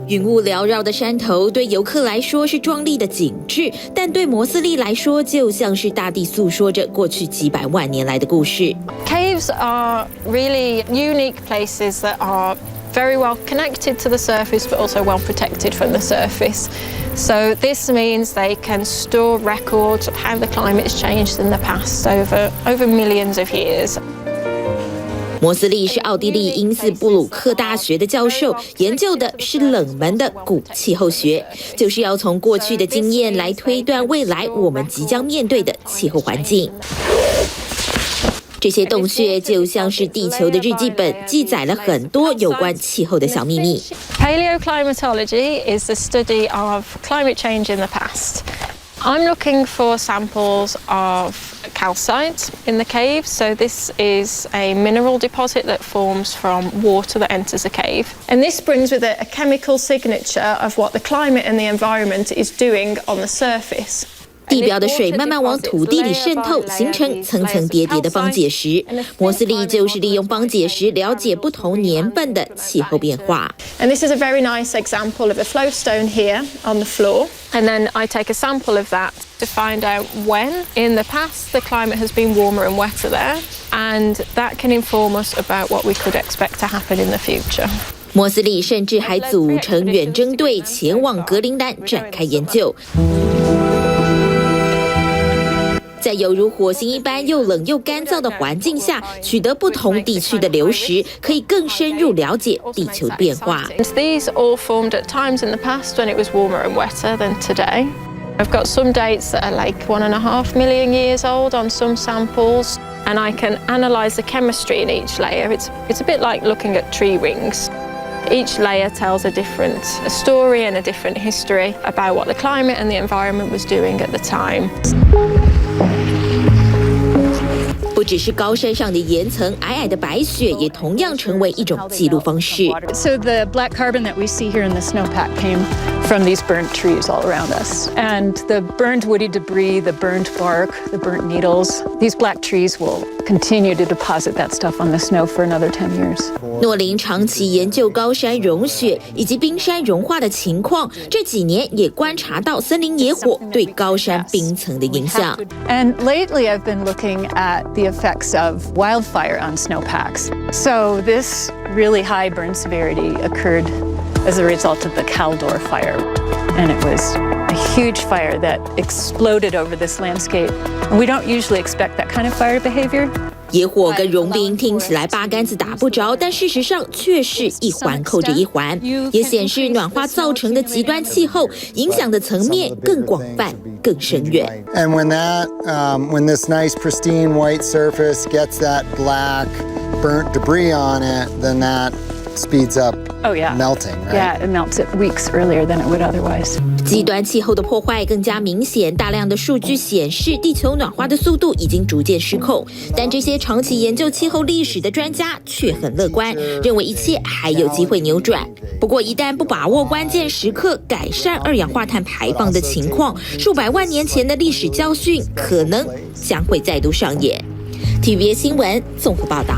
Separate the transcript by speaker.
Speaker 1: 云雾缭绕的山头对游客来说是壮丽的景致，但对摩斯利来说就像是大地诉说着过去几百万年来的故事。
Speaker 2: Caves are really unique places that are very well connected to the surface but also well protected from the surface. So this means they can store records of how the climate's changed in the past over millions of years.
Speaker 1: 摩斯利是奥地利因斯布鲁克大学的教授，研究的是冷门的古气候学，就是要从过去的经验来推断未来我们即将面对的气候环境。这些洞穴就像是地球的日记本，记载了很多有关气候的小秘密。
Speaker 2: Paleoclimatology is the study of climate change in the past. I'm looking for samples of calcite in the cave. So this is a mineral deposit that forms from water that enters a cave. And this brings with it a chemical signature of what the climate and the environment is doing on the surface.
Speaker 1: 地表的水慢慢往土地里渗透，形成层层叠叠的方解石。摩斯利就是利用方解石了解不同年份的气候变化。
Speaker 2: And this is a very nice example of a flowstone here on the floor. And then I take a sample of that to find out when in the past the climate has been warmer and wetter there. And that can inform us about what we could expect to happen in the future.
Speaker 1: 摩斯利甚至还组成远征队前往格陵兰展开研究。在犹如火星一般又冷又干燥的环境下，取得不同地区的流石，可以更深入了解地球的变化。
Speaker 2: These all formed at times in the past when it was warmer and wetter than today. I've got some dates that are like 1.5 million years old on some samples, and I can analyze the chemistry in each layer. It's a bit like looking at tree rings. Each layer tells a different story and a different history about what the climate and the environment was doing at the time.
Speaker 1: 不只是高山上的岩层，皑皑的白雪也同样成为一种记录方式。
Speaker 3: So the black carbon that we see here in the snowpack came from these burnt trees all around us. And the burned woody debris, the burnt bark, the burnt needles, these black trees will continue to deposit that stuff on the snow for another 10 years.
Speaker 1: 诺林长期研究高山融雪以及冰山融化的情况，这几年也观察到森林野火对高山冰层的影响。
Speaker 3: And lately I've been looking at the effects of wildfire on snowpacks. So this really high burn severity occurred as a result of the Caldor fire. And it was a huge fire that exploded over this landscape. And we don't usually expect that kind of fire behavior.
Speaker 1: 野火跟融冰听起来八竿子打不着，但事实上却是一环扣着一环，也显示暖化造成的极端气候影响的层面更广泛、更深远。
Speaker 4: And when this nice pristine white surface gets that black burnt debris on it, then that speeds up melting, right?
Speaker 3: Yeah, it melts it weeks earlier than it would otherwise.
Speaker 1: 极端气候的破坏更加明显，大量的数据显示地球暖化的速度已经逐渐失控，但这些长期研究气候历史的专家却很乐观，认为一切还有机会扭转。不过一旦不把握关键时刻改善二氧化碳排放的情况，数百万年前的历史教训可能将会再度上演。TVBS 新闻综合报道。